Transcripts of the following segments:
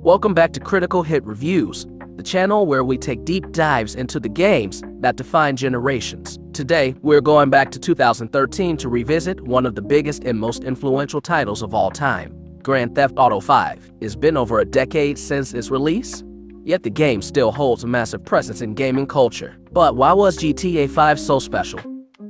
Welcome back to Critical Hit Reviews, the channel where we take deep dives into the games that define generations. Today, we're going back to 2013 to revisit one of the biggest and most influential titles of all time. Grand Theft Auto V. It's been over a decade since its release, yet the game still holds a massive presence in gaming culture. But why was GTA V so special?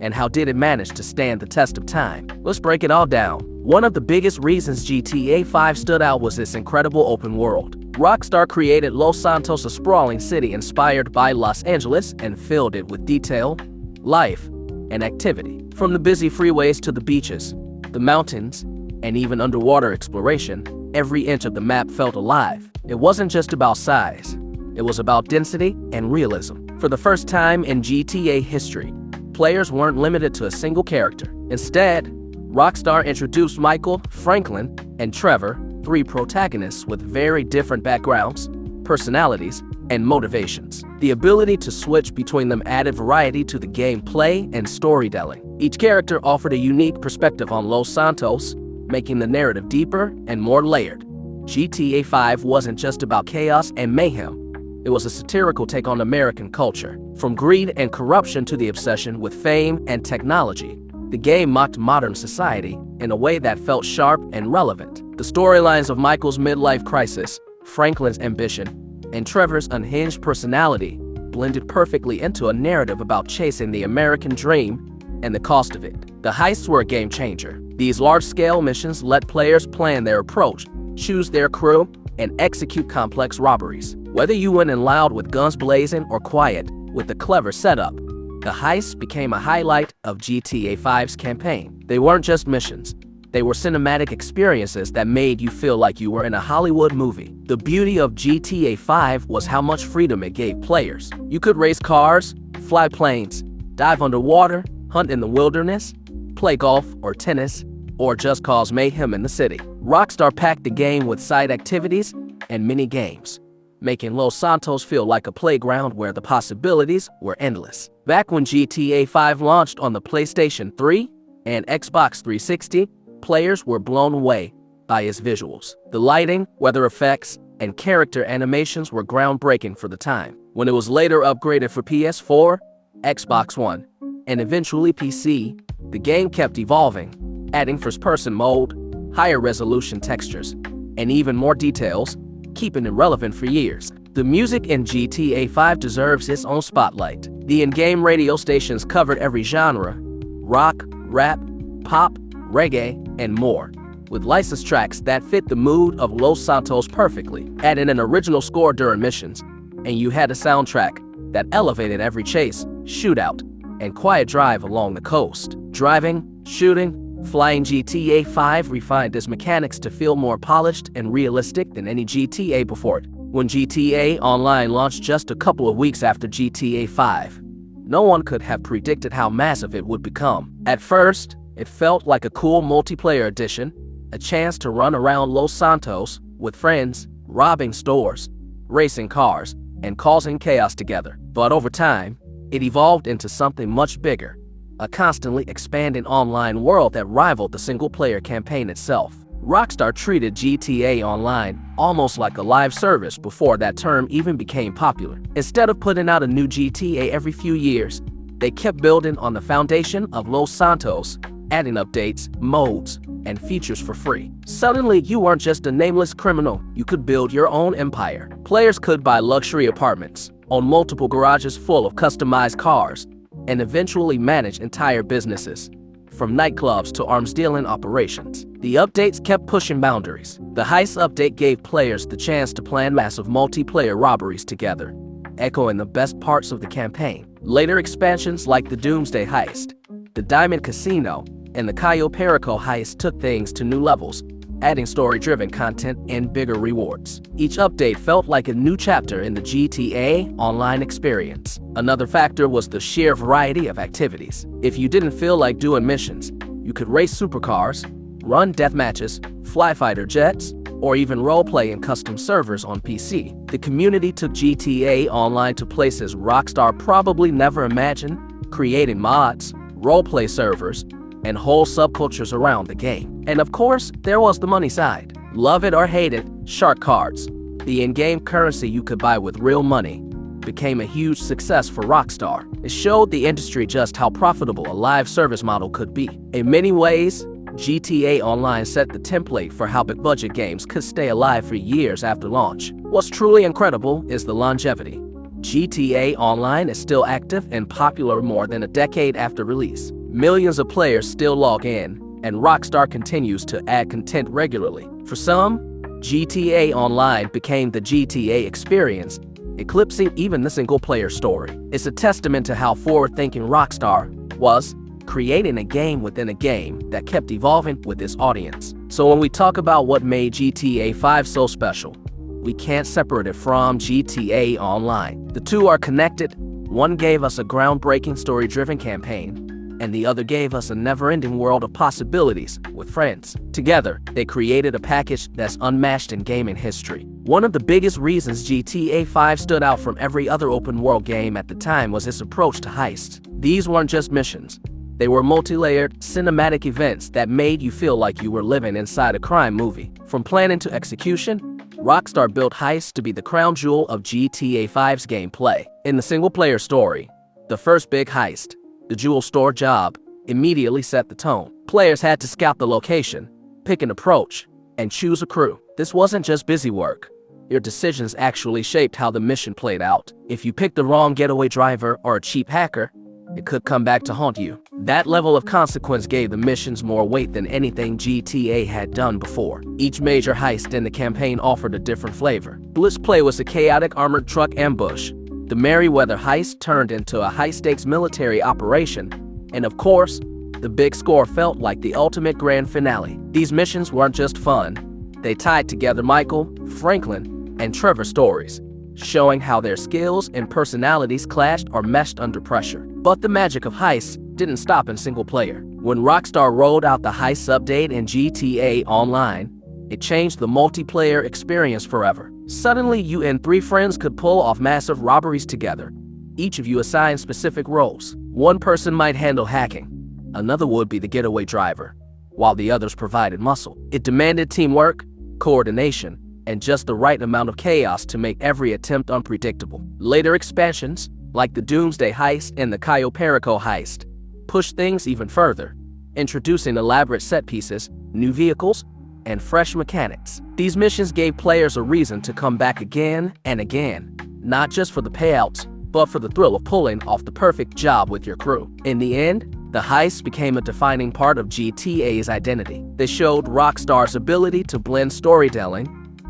And how did it manage to stand the test of time? Let's break it all down. One of the biggest reasons GTA V stood out was its incredible open world. Rockstar created Los Santos, a sprawling city inspired by Los Angeles, and filled it with detail, life, and activity. From the busy freeways to the beaches, the mountains, and even underwater exploration, every inch of the map felt alive. It wasn't just about size, it was about density and realism. For the first time in GTA history, players weren't limited to a single character. Instead, Rockstar introduced Michael, Franklin, and Trevor, three protagonists with very different backgrounds, personalities, and motivations. The ability to switch between them added variety to the gameplay and storytelling. Each character offered a unique perspective on Los Santos, making the narrative deeper and more layered. GTA V wasn't just about chaos and mayhem. It was a satirical take on American culture. From greed and corruption to the obsession with fame and technology, the game mocked modern society in a way that felt sharp and relevant. The storylines of Michael's midlife crisis, Franklin's ambition, and Trevor's unhinged personality blended perfectly into a narrative about chasing the American dream and the cost of it. The heists were a game changer. These large-scale missions let players plan their approach, choose their crew, and execute complex robberies. Whether you went in loud with guns blazing or quiet with a clever setup, the heists became a highlight of GTA V's campaign. They weren't just missions. They were cinematic experiences that made you feel like you were in a Hollywood movie. The beauty of GTA V was how much freedom it gave players. You could race cars, fly planes, dive underwater, hunt in the wilderness, play golf or tennis, or just cause mayhem in the city. Rockstar packed the game with side activities and mini-games, making Los Santos feel like a playground where the possibilities were endless. Back when GTA V launched on the PlayStation 3 and Xbox 360, players were blown away by its visuals. The lighting, weather effects, and character animations were groundbreaking for the time. When it was later upgraded for PS4, Xbox One, and eventually PC, the game kept evolving, adding first-person mode, higher resolution textures, and even more details, keeping it relevant for years. The music in GTA V deserves its own spotlight. The in-game radio stations covered every genre: rock, rap, pop, reggae, and more, with licensed tracks that fit the mood of Los Santos perfectly. Add in an original score during missions, and you had a soundtrack that elevated every chase, shootout, and quiet drive along the coast. Driving, shooting, flying, GTA V refined its mechanics to feel more polished and realistic than any GTA before it. When GTA Online launched just a couple of weeks after GTA V, no one could have predicted how massive it would become. At first, it felt like a cool multiplayer edition, a chance to run around Los Santos with friends, robbing stores, racing cars, and causing chaos together. But over time, it evolved into something much bigger, a constantly expanding online world that rivaled the single-player campaign itself. Rockstar treated GTA Online almost like a live service before that term even became popular. Instead of putting out a new GTA every few years, they kept building on the foundation of Los Santos, adding updates, modes, and features for free. Suddenly, you weren't just a nameless criminal, you could build your own empire. Players could buy luxury apartments, own multiple garages full of customized cars, and eventually manage entire businesses, from nightclubs to arms-dealing operations. The updates kept pushing boundaries. The heist update gave players the chance to plan massive multiplayer robberies together, echoing the best parts of the campaign. Later expansions like the Doomsday Heist, the Diamond Casino, and the Cayo Perico Heist took things to new levels, adding story-driven content and bigger rewards. Each update felt like a new chapter in the GTA Online experience. Another factor was the sheer variety of activities. If you didn't feel like doing missions, you could race supercars, run death matches, fly fighter jets, or even roleplay in custom servers on PC. The community took GTA Online to places Rockstar probably never imagined, creating mods, roleplay servers, and whole subcultures around the game. And of course, there was the money side. Love it or hate it, shark cards, the in-game currency you could buy with real money, became a huge success for Rockstar. It showed the industry just how profitable a live service model could be. In many ways, GTA Online set the template for how big-budget games could stay alive for years after launch. What's truly incredible is the longevity. GTA Online is still active and popular more than a decade after release. Millions of players still log in, and Rockstar continues to add content regularly. For some, GTA Online became the GTA experience, eclipsing even the single-player story. It's a testament to how forward-thinking Rockstar was, creating a game within a game that kept evolving with its audience. So when we talk about what made GTA 5 so special, we can't separate it from GTA Online. The two are connected. One gave us a groundbreaking story-driven campaign, and the other gave us a never-ending world of possibilities with friends. Together, they created a package that's unmatched in gaming history. One of the biggest reasons GTA 5 stood out from every other open-world game at the time was its approach to heists. These weren't just missions. They were multi-layered, cinematic events that made you feel like you were living inside a crime movie. From planning to execution, Rockstar built heists to be the crown jewel of GTA 5's gameplay. In the single-player story, the first big heist, the jewel store job, immediately set the tone. Players had to scout the location, pick an approach, and choose a crew. This wasn't just busy work. Your decisions actually shaped how the mission played out. If you picked the wrong getaway driver or a cheap hacker, it could come back to haunt you. That level of consequence gave the missions more weight than anything GTA had done before. Each major heist in the campaign offered a different flavor. Blitzplay was a chaotic armored truck ambush. The Merryweather heist turned into a high-stakes military operation. And of course, the big score felt like the ultimate grand finale. These missions weren't just fun. They tied together Michael, Franklin, and Trevor's stories, showing how their skills and personalities clashed or meshed under pressure. But the magic of heists didn't stop in single player. When Rockstar rolled out the heists update in GTA Online, it changed the multiplayer experience forever. Suddenly, you and 3 friends could pull off massive robberies together, each of you assigned specific roles. One person might handle hacking, another would be the getaway driver, while the others provided muscle. It demanded teamwork, coordination, and just the right amount of chaos to make every attempt unpredictable. Later expansions, like the Doomsday heist and the Cayo Perico heist, pushed things even further, introducing elaborate set pieces, new vehicles, and fresh mechanics. These missions gave players a reason to come back again and again, not just for the payouts, but for the thrill of pulling off the perfect job with your crew. In the end, the heists became a defining part of GTA's identity. They showed Rockstar's ability to blend storytelling,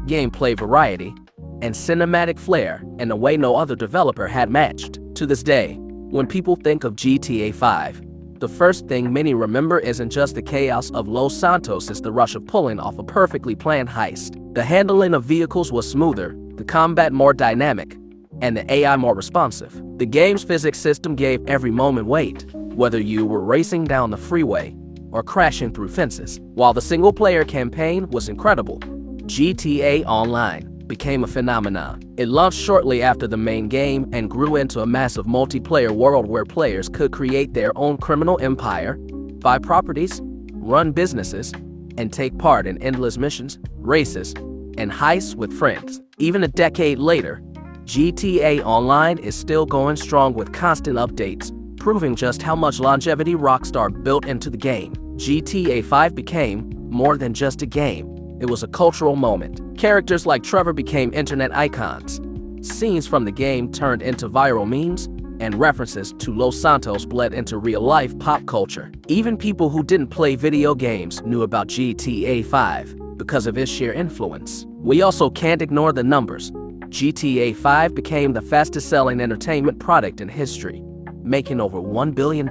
gameplay variety, and cinematic flair in a way no other developer had matched. To this day, when people think of GTA 5, the first thing many remember isn't just the chaos of Los Santos, it's the rush of pulling off a perfectly planned heist. The handling of vehicles was smoother, the combat more dynamic, and the AI more responsive. The game's physics system gave every moment weight, whether you were racing down the freeway or crashing through fences. While the single-player campaign was incredible, GTA Online became a phenomenon. It launched shortly after the main game and grew into a massive multiplayer world where players could create their own criminal empire, buy properties, run businesses, and take part in endless missions, races, and heists with friends. Even a decade later, GTA Online is still going strong with constant updates, proving just how much longevity Rockstar built into the game. GTA 5 became more than just a game. It was a cultural moment. Characters like Trevor became internet icons. Scenes from the game turned into viral memes, and references to Los Santos bled into real-life pop culture. Even people who didn't play video games knew about GTA 5 because of its sheer influence. We also can't ignore the numbers. GTA 5 became the fastest-selling entertainment product in history, making over $1 billion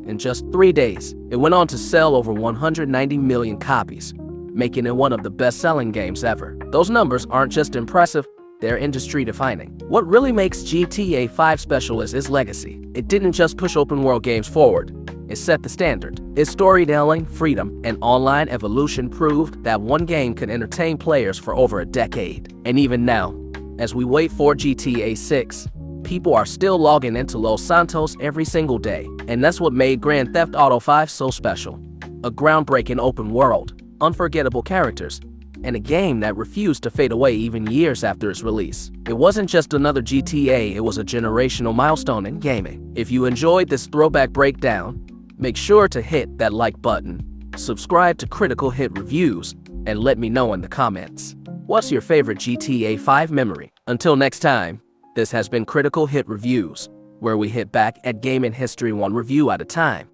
in just 3 days. It went on to sell over 190 million copies, making it one of the best-selling games ever. Those numbers aren't just impressive, they're industry-defining. What really makes GTA 5 special is its legacy. It didn't just push open-world games forward, it set the standard. Its storytelling, freedom, and online evolution proved that one game could entertain players for over a decade. And even now, as we wait for GTA 6, people are still logging into Los Santos every single day. And that's what made Grand Theft Auto 5 so special. A groundbreaking open world, unforgettable characters, and a game that refused to fade away even years after its release. It wasn't just another GTA, it was a generational milestone in gaming. If you enjoyed this throwback breakdown, make sure to hit that like button, subscribe to Critical Hit Reviews, and let me know in the comments. What's your favorite GTA 5 memory? Until next time, this has been Critical Hit Reviews, where we hit back at gaming history one review at a time.